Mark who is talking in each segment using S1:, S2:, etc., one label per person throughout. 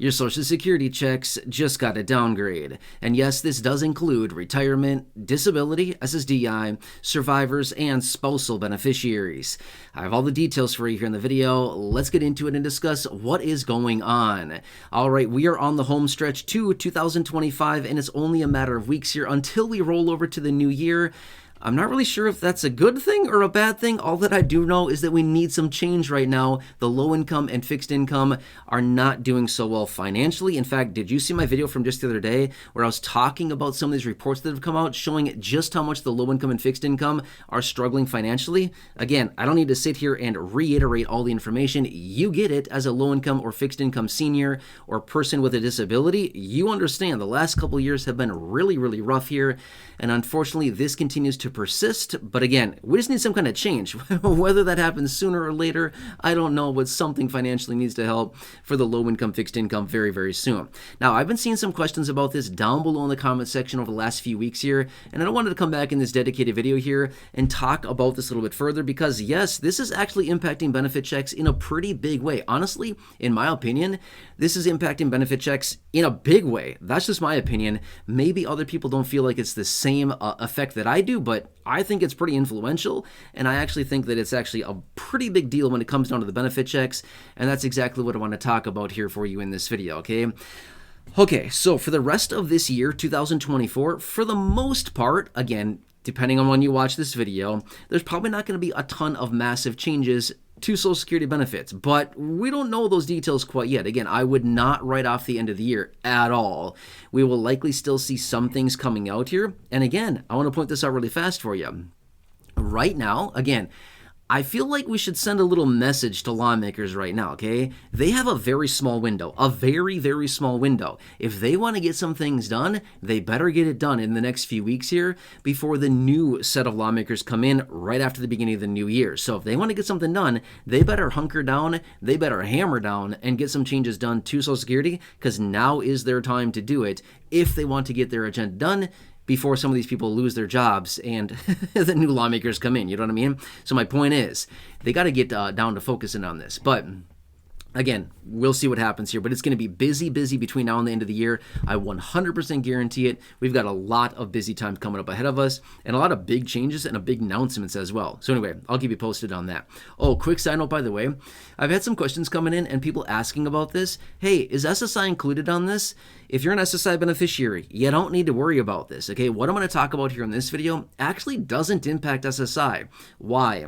S1: Your Social Security checks just got a downgrade. And yes, this does include retirement, disability, SSDI, survivors, and spousal beneficiaries. I have all the details for you here in the video. Let's get into it and discuss what is going on. All right, we are on the home stretch to 2025, and it's only a matter of weeks here until we roll over to the new year. I'm not really sure if that's a good thing or a bad thing. All that I do know is that we need some change right now. The low income and fixed income are not doing so well financially. In fact, did you see my video from just the other day where I was talking about some of these reports that have come out showing just how much the low income and fixed income are struggling financially? Again, I don't need to sit here and reiterate all the information. You get it as a low income or fixed income senior or person with a disability. You understand the last couple of years have been really, really rough here. And unfortunately, this continues to persist. But again, we just need some kind of change. Whether that happens sooner or later, I don't know, but something financially needs to help for the low income, fixed income very, very soon. Now, I've been seeing some questions about this down below in the comment section over the last few weeks here, and I wanted to come back in this dedicated video here and talk about this a little bit further because yes, this is actually impacting benefit checks in a pretty big way. Honestly, in my opinion, this is impacting benefit checks in a big way. That's just my opinion. Maybe other people don't feel like it's the same effect that I do, but I think it's pretty influential, and I actually think that it's actually a pretty big deal when it comes down to the benefit checks, and that's exactly what I want to talk about here for you in this video, okay? Okay, so for the rest of this year, 2024, for the most part, again, depending on when you watch this video, there's probably not going to be a ton of massive changes to Social Security benefits, but we don't know those details quite yet. Again, I would not write off the end of the year at all. We will likely still see some things coming out here. And again, I want to point this out really fast for you. Right now, again, I feel like we should send a little message to lawmakers right now, okay? They have a very small window, a very, very small window. If they want to get some things done, they better get it done in the next few weeks here before the new set of lawmakers come in right after the beginning of the new year. So if they want to get something done, they better hunker down, they better hammer down and get some changes done to Social Security because now is their time to do it if they want to get their agenda done before some of these people lose their jobs and the new lawmakers come in, you know what I mean? So my point is, they got to get down to focusing on this. But again, we'll see what happens here, but it's going to be busy between now and the end of the year. I 100% guarantee it. We've got a lot of busy time coming up ahead of us and a lot of big changes and a big announcements as well. So anyway, I'll keep you posted on that. Oh, quick side note, by the way, I've had some questions coming in and people asking about this. Hey, is SSI included on this? If you're an SSI beneficiary, you don't need to worry about this, okay? What I'm going to talk about here in this video actually doesn't impact SSI. Why?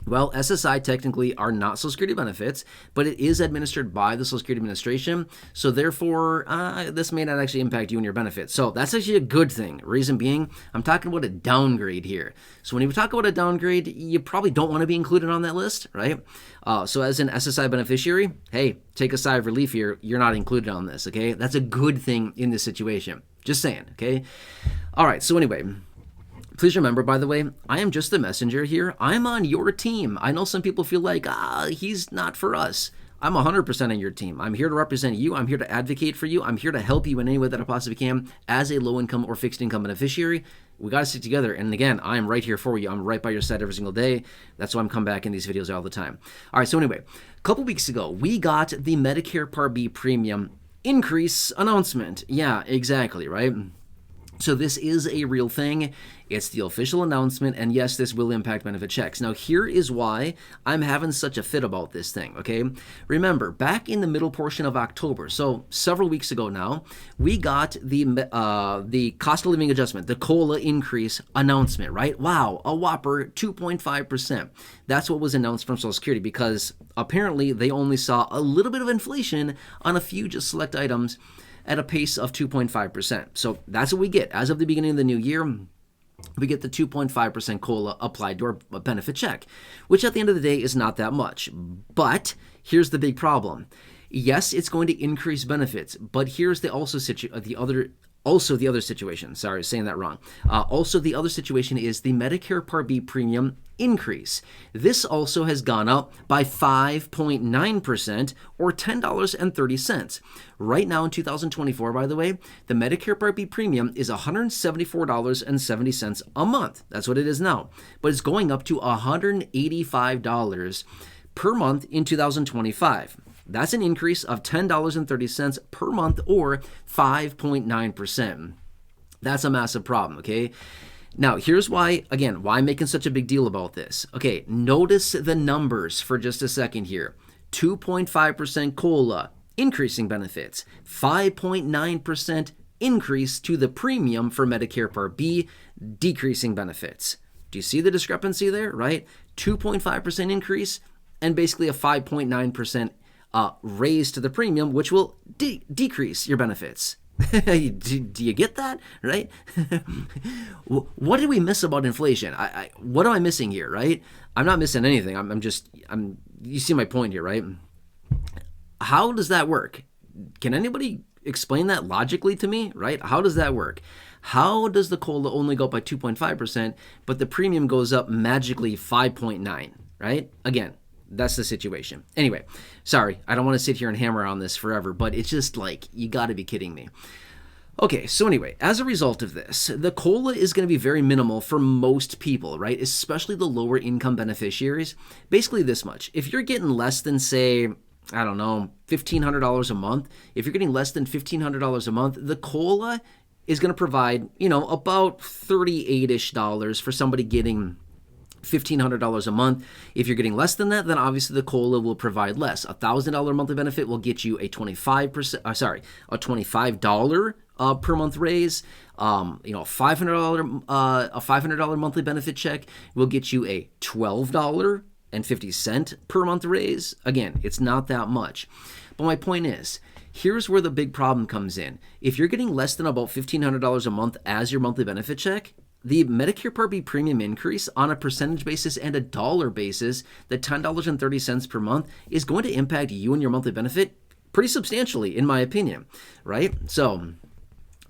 S1: Well, SSI technically are not Social Security benefits, but it is administered by the Social Security Administration, so therefore, this may not actually impact you and your benefits. So that's actually a good thing. Reason being, I'm talking about a downgrade here. So when you talk about a downgrade, you probably don't want to be included on that list, right? So as an SSI beneficiary, hey, take a sigh of relief here. You're not included on this, okay? That's a good thing in this situation. Just saying, okay? All right, so anyway, please remember, by the way, I am just the messenger here. I'm on your team. I know some people feel like, he's not for us. I'm 100% on your team. I'm here to represent you. I'm here to advocate for you. I'm here to help you in any way that I possibly can as a low-income or fixed-income beneficiary. We got to stick together. And again, I'm right here for you. I'm right by your side every single day. That's why I'm coming back in these videos all the time. All right, so anyway, a couple weeks ago, we got the Medicare Part B premium increase announcement. Yeah, exactly, right? So this is a real thing. It's the official announcement, and yes, this will impact benefit checks. Now, here is why I'm having such a fit about this thing, okay? Remember, back in the middle portion of October, so several weeks ago now, we got the cost of living adjustment, the COLA increase announcement, right? Wow, a whopper 2.5%. That's what was announced from Social Security because apparently they only saw a little bit of inflation on a few just select items at a pace of 2.5%. So that's what we get. As of the beginning of the new year, we get the 2.5% COLA applied to our benefit check, which at the end of the day is not that much. But here's the big problem. Yes, it's going to increase benefits, but here's the other situation. Sorry, saying that wrong. Also, the other situation is the Medicare Part B premium increase. This also has gone up by 5.9% or $10.30. Right now in 2024, by the way, the Medicare Part B premium is $174.70 a month. That's what it is now. But it's going up to $185 per month in 2025. That's an increase of $10.30 per month, or 5.9%. That's a massive problem, okay? Now, here's why, again, why I'm making such a big deal about this. Okay, notice the numbers for just a second here. 2.5% COLA, increasing benefits. 5.9% increase to the premium for Medicare Part B, decreasing benefits. Do you see the discrepancy there, right? 2.5% increase and basically a 5.9% raise to the premium, which will decrease your benefits. Do you get that, right? What did we miss about inflation? What am I missing here, right? I'm not missing anything. You see my point here, right? How does that work? Can anybody explain that logically to me, right? How does that work? How does the COLA only go up by 2.5%, but the premium goes up magically 5.9, right? Again, that's the situation. Anyway, sorry, I don't want to sit here and hammer on this forever, but it's just like, you got to be kidding me. Okay, so anyway, as a result of this, the COLA is going to be very minimal for most people, right? Especially the lower income beneficiaries. Basically this much. If you're getting less than, say, I don't know, $1,500 a month, if you're getting less than $1,500 a month, the COLA is going to provide, about $38-ish for somebody getting $1,500 a month. If you're getting less than that, then obviously the COLA will provide less. A $1,000 monthly benefit will get you a $25 per month raise. A $500 monthly benefit check will get you a $12.50 per month raise. Again, it's not that much. But my point is, here's where the big problem comes in. If you're getting less than about $1,500 a month as your monthly benefit check, the Medicare Part B premium increase on a percentage basis and a dollar basis, the $10.30 per month, is going to impact you and your monthly benefit pretty substantially, in my opinion, right? So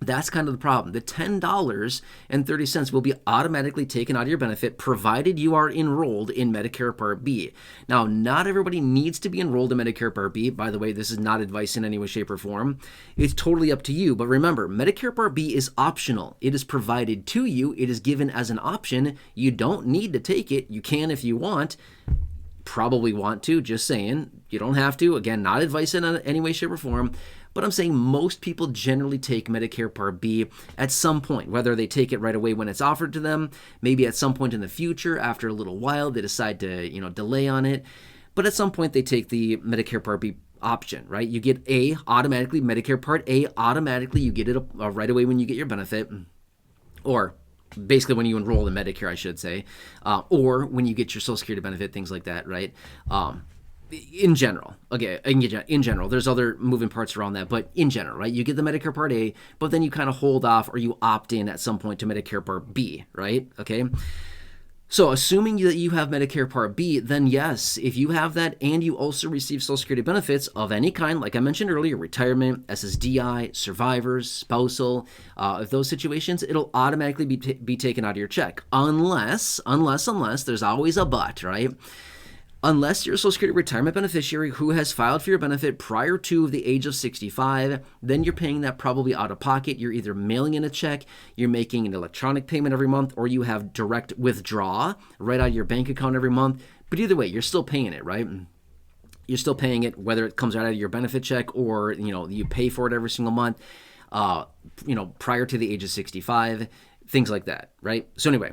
S1: that's kind of the problem. The $10.30 will be automatically taken out of your benefit, provided you are enrolled in Medicare Part B. Now, not everybody needs to be enrolled in Medicare Part B. By the way, this is not advice in any way, shape, or form. It's totally up to you. But remember, Medicare Part B is optional. It is provided to you. It is given as an option. You don't need to take it. You can if you want. Probably want to, just saying. You don't have to. Again, not advice in any way, shape, or form. But I'm saying most people generally take Medicare Part B at some point, whether they take it right away when it's offered to them, maybe at some point in the future, after a little while, they decide to, delay on it. But at some point, they take the Medicare Part B option, right? You get automatically, Medicare Part A, automatically, you get it right away when you get your benefit, or basically when you enroll in Medicare, I should say, or when you get your Social Security benefit, things like that, right? In general, okay, in general, there's other moving parts around that, but in general, right, you get the Medicare Part A, but then you kind of hold off or you opt in at some point to Medicare Part B, right? Okay. So assuming that you have Medicare Part B, then yes, if you have that and you also receive Social Security benefits of any kind, like I mentioned earlier, retirement, SSDI, survivors, spousal, if those situations, it'll automatically be taken out of your check. Unless, there's always a but, right? Unless you're a Social Security retirement beneficiary who has filed for your benefit prior to the age of 65, then you're paying that probably out of pocket. You're either mailing in a check, you're making an electronic payment every month, or you have direct withdraw right out of your bank account every month. But either way, you're still paying it, right? You're still paying it, whether it comes out of your benefit check or, you pay for it every single month, prior to the age of 65, things like that, right? So anyway,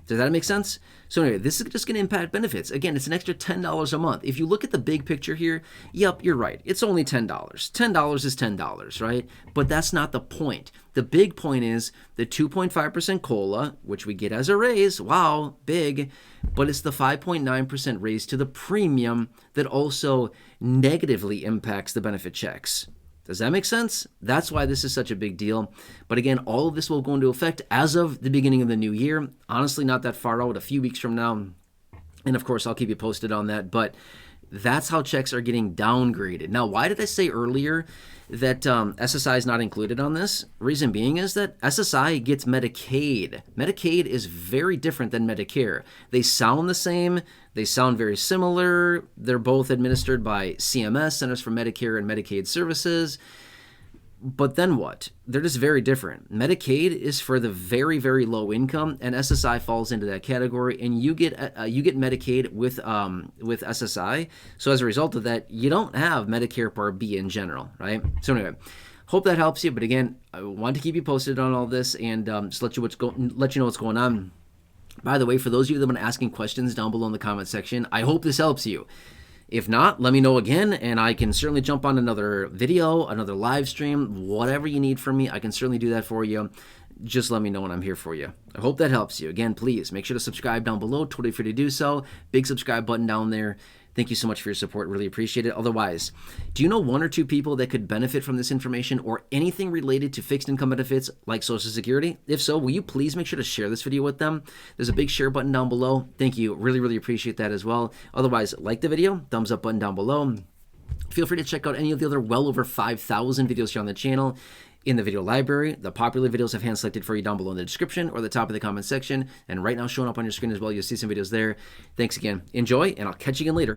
S1: does that make sense? So anyway, this is just going to impact benefits. Again, it's an extra $10 a month. If you look at the big picture here, yep, you're right. It's only $10. $10 is $10, right? But that's not the point. The big point is the 2.5% COLA, which we get as a raise. Wow, big. But it's the 5.9% raise to the premium that also negatively impacts the benefit checks. Does that make sense? That's why this is such a big deal. But again, all of this will go into effect as of the beginning of the new year. Honestly, not that far out, a few weeks from now. And of course, I'll keep you posted on that. But that's how checks are getting downgraded. Now, why did I say earlier that SSI is not included on this? Reason being is that SSI gets Medicaid. Medicaid is very different than Medicare. They sound the same. They sound very similar. They're both administered by CMS, Centers for Medicare and Medicaid Services. But then what? They're just very different. Medicaid is for the very, very low income, and SSI falls into that category. And you get Medicaid with SSI. So as a result of that, you don't have Medicare Part B in general, right? So anyway, hope that helps you. But again, I want to keep you posted on all this and just let you know what's going on. By the way, for those of you that have been asking questions down below in the comment section, I hope this helps you. If not, let me know again, and I can certainly jump on another video, another live stream, whatever you need from me. I can certainly do that for you. Just let me know when I'm here for you. I hope that helps you. Again, please make sure to subscribe down below. Totally free to do so. Big subscribe button down there. Thank you so much for your support. Really appreciate it. Otherwise, do you know 1 or 2 people that could benefit from this information or anything related to fixed income benefits like Social Security? If so, will you please make sure to share this video with them? There's a big share button down below. Thank you. Really, really appreciate that as well. Otherwise, like the video, thumbs up button down below. Feel free to check out any of the other well over 5,000 videos here on the channel. In the video library, the popular videos I've hand selected for you down below in the description or the top of the comment section. And right now showing up on your screen as well, you'll see some videos there. Thanks again. Enjoy, and I'll catch you again later.